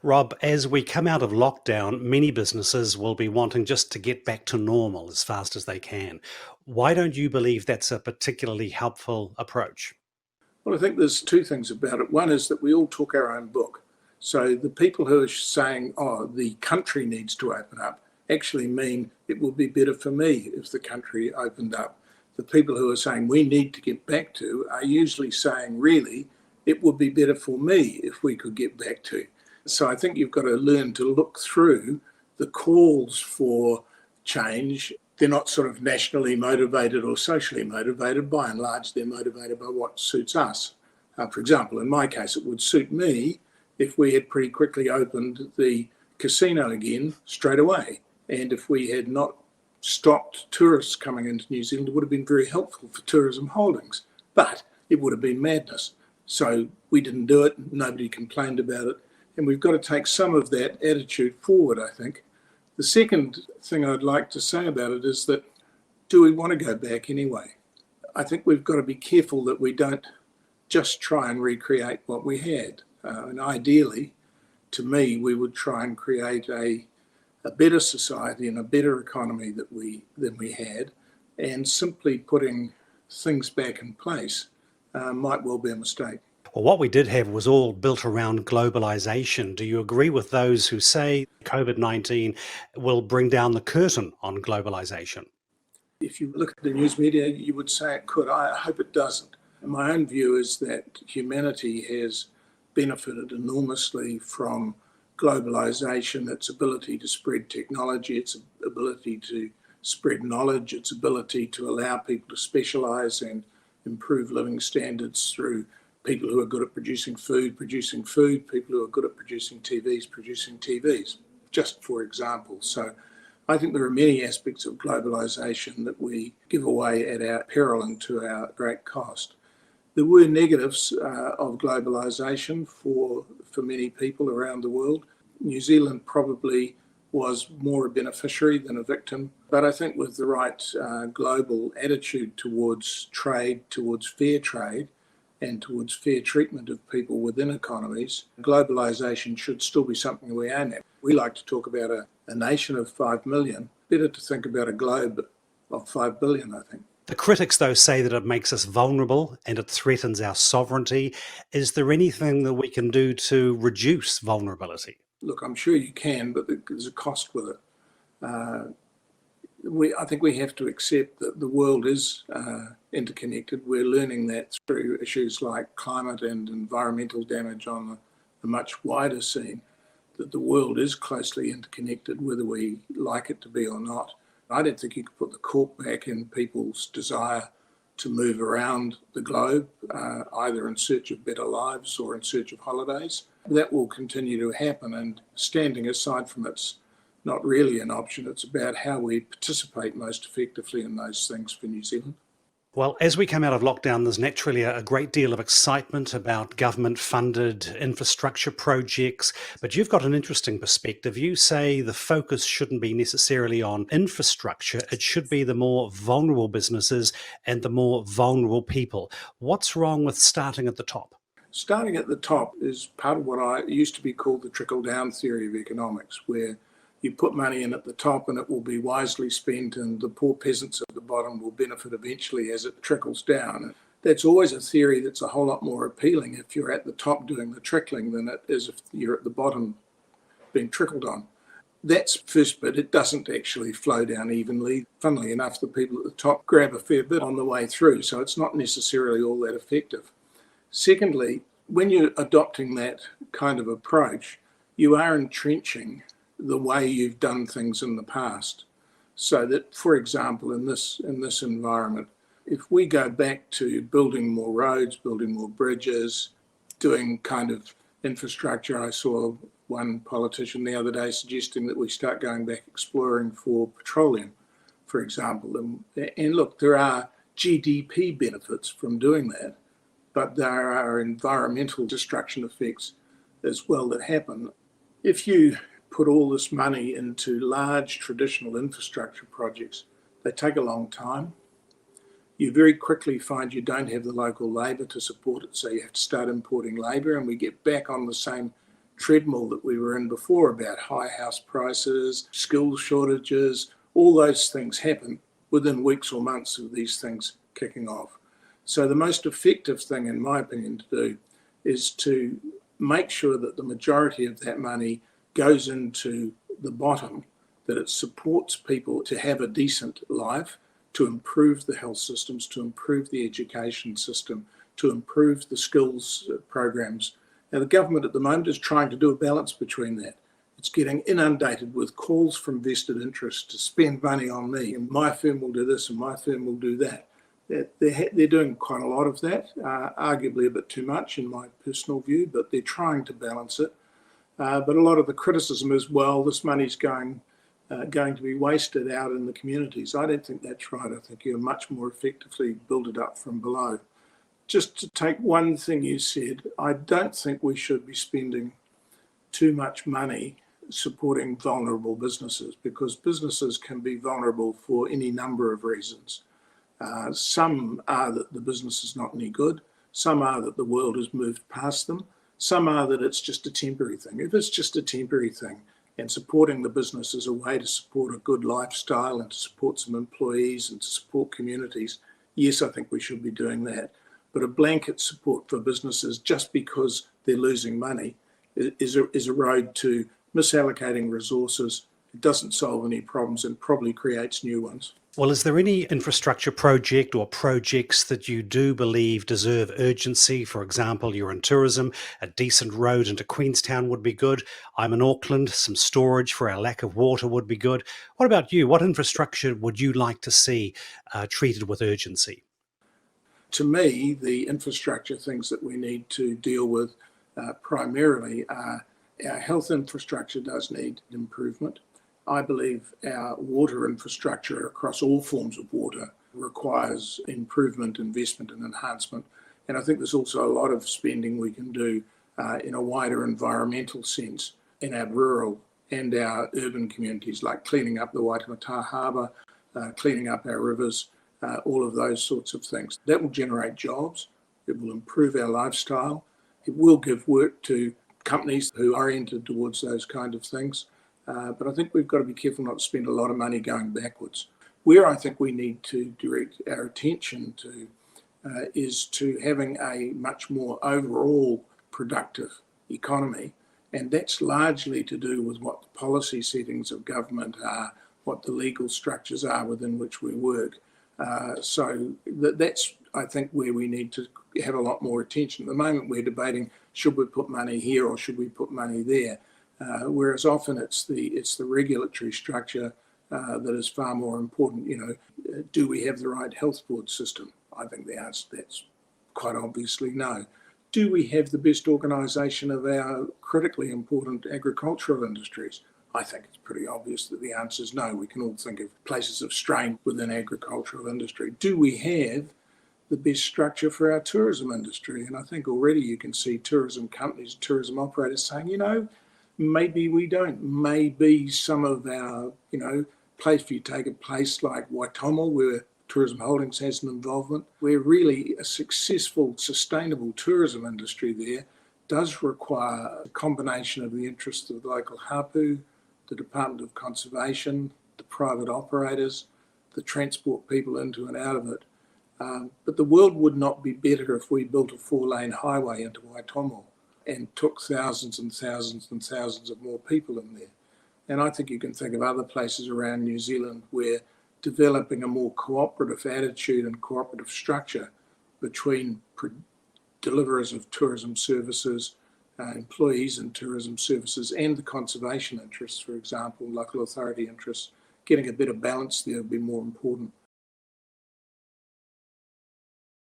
Rob, as we come out of lockdown, many businesses will be wanting just to get back to normal as fast as they can. Why don't you believe that's a particularly helpful approach? Well, I think there's two things about it. One is that we all took our own book. So the people who are saying, oh, the country needs to open up, actually mean it would be better for me if the country opened up. The people who are saying we need to get back to are usually saying, really, it would be better for me if we could get back to. So I think you've got to learn to look through the calls for change. They're not sort of nationally motivated or socially motivated. By and large, they're motivated by what suits us. For example, in my case, it would suit me if we had pretty quickly opened the casino again straight away. And if we had not stopped tourists coming into New Zealand, it would have been very helpful for tourism holdings. But it would have been madness. So we didn't do it. Nobody complained about it. And we've got to take some of that attitude forward, I think. The second thing I'd like to say about it is that, do we want to go back anyway? I think we've got to be careful that we don't just try and recreate what we had. And ideally, to me, we would try and create a better society and a better economy than we had, and simply putting things back in place might well be a mistake. Well, what we did have was all built around globalization. Do you agree with those who say COVID-19 will bring down the curtain on globalization? If you look at the news media, you would say it could. I hope it doesn't. And my own view is that humanity has benefited enormously from globalization, its ability to spread technology, its ability to spread knowledge, its ability to allow people to specialize and improve living standards through people who are good at producing food, people who are good at producing TVs, just for example. So I think there are many aspects of globalisation that we give away at our peril and to our great cost. There were negatives of globalisation for many people around the world. New Zealand probably was more a beneficiary than a victim, but I think with the right global attitude towards trade, towards fair trade, and towards fair treatment of people within economies, globalisation should still be something we aim at. We like to talk about a nation of 5 million. Better to think about a globe of 5 billion, I think. The critics, though, say that it makes us vulnerable and it threatens our sovereignty. Is there anything that we can do to reduce vulnerability? Look, I'm sure you can, but there's a cost with it. I think we have to accept that the world is interconnected. We're learning that through issues like climate and environmental damage on the much wider scene, that the world is closely interconnected, whether we like it to be or not. I don't think you could put the cork back in people's desire to move around the globe, either in search of better lives or in search of holidays. That will continue to happen, and standing aside from it's not really an option. It's about how we participate most effectively in those things for New Zealand. Well, as we come out of lockdown, there's naturally a great deal of excitement about government-funded infrastructure projects, but you've got an interesting perspective. You say the focus shouldn't be necessarily on infrastructure, it should be the more vulnerable businesses and the more vulnerable people. What's wrong with starting at the top? Starting at the top is part of what I used to be called the trickle-down theory of economics, where you put money in at the top and it will be wisely spent, and the poor peasants at the bottom will benefit eventually as it trickles down. That's always a theory that's a whole lot more appealing if you're at the top doing the trickling than it is if you're at the bottom being trickled on. That's first bit. It doesn't actually flow down evenly. Funnily enough, the people at the top grab a fair bit on the way through, so it's not necessarily all that effective. Secondly, when you're adopting that kind of approach, you are entrenching the way you've done things in the past. So that, for example, in this environment, if we go back to building more roads, building more bridges, doing kind of infrastructure, I saw one politician the other day suggesting that we start going back exploring for petroleum, for example. And look, there are GDP benefits from doing that, but there are environmental destruction effects as well that happen. If you put all this money into large traditional infrastructure projects, they take a long time. You very quickly find you don't have the local labour to support it, so you have to start importing labour, and we get back on the same treadmill that we were in before about high house prices, skills shortages, all those things happen within weeks or months of these things kicking off. So the most effective thing, in my opinion, to do is to make sure that the majority of that money goes into the bottom, that it supports people to have a decent life, to improve the health systems, to improve the education system, to improve the skills programs. Now, the government at the moment is trying to do a balance between that. It's getting inundated with calls from vested interests to spend money on me, and my firm will do this and my firm will do that. They're doing quite a lot of that, arguably a bit too much in my personal view, but they're trying to balance it. But a lot of the criticism is, well, this money's going to be wasted out in the communities. I don't think that's right. I think you much more effectively build it up from below. Just to take one thing you said, I don't think we should be spending too much money supporting vulnerable businesses, because businesses can be vulnerable for any number of reasons. Some are that the business is not any good. Some are that the world has moved past them. Some are that it's just a temporary thing. If it's just a temporary thing and supporting the business is a way to support a good lifestyle and to support some employees and to support communities, yes, I think we should be doing that. But a blanket support for businesses just because they're losing money is a road to misallocating resources. It doesn't solve any problems and probably creates new ones. Well, is there any infrastructure project or projects that you do believe deserve urgency? For example, you're in tourism, a decent road into Queenstown would be good. I'm in Auckland, some storage for our lack of water would be good. What about you? What infrastructure would you like to see treated with urgency? To me, the infrastructure things that we need to deal with primarily are our health infrastructure does need improvement. I believe our water infrastructure across all forms of water requires improvement, investment and enhancement. And I think there's also a lot of spending we can do in a wider environmental sense in our rural and our urban communities, like cleaning up the Waitemata Harbour, cleaning up our rivers, all of those sorts of things. That will generate jobs, it will improve our lifestyle, it will give work to companies who are oriented towards those kind of things. But I think we've got to be careful not to spend a lot of money going backwards. Where I think we need to direct our attention to is to having a much more overall productive economy. And that's largely to do with what the policy settings of government are, what the legal structures are within which we work. So that's, I think, where we need to have a lot more attention. At the moment, we're debating, should we put money here or should we put money there? Whereas often it's the regulatory structure that is far more important. Do we have the right health board system? I think the answer to that's quite obviously no. Do we have the best organisation of our critically important agricultural industries? I think it's pretty obvious that the answer is no. We can all think of places of strain within agricultural industry. Do we have the best structure for our tourism industry? And I think already you can see tourism companies, tourism operators saying, maybe we don't. Maybe some of our, if you take a place like Waitomo, where Tourism Holdings has an involvement, where really a successful, sustainable tourism industry there does require a combination of the interests of the local hapu, the Department of Conservation, the private operators, the transport people into and out of it. But the world would not be better if we built a 4-lane highway into Waitomo and took thousands and thousands and thousands of more people in there. And I think you can think of other places around New Zealand where developing a more cooperative attitude and cooperative structure between deliverers of tourism services, employees in tourism services, and the conservation interests, for example, local authority interests, getting a better balance there would be more important.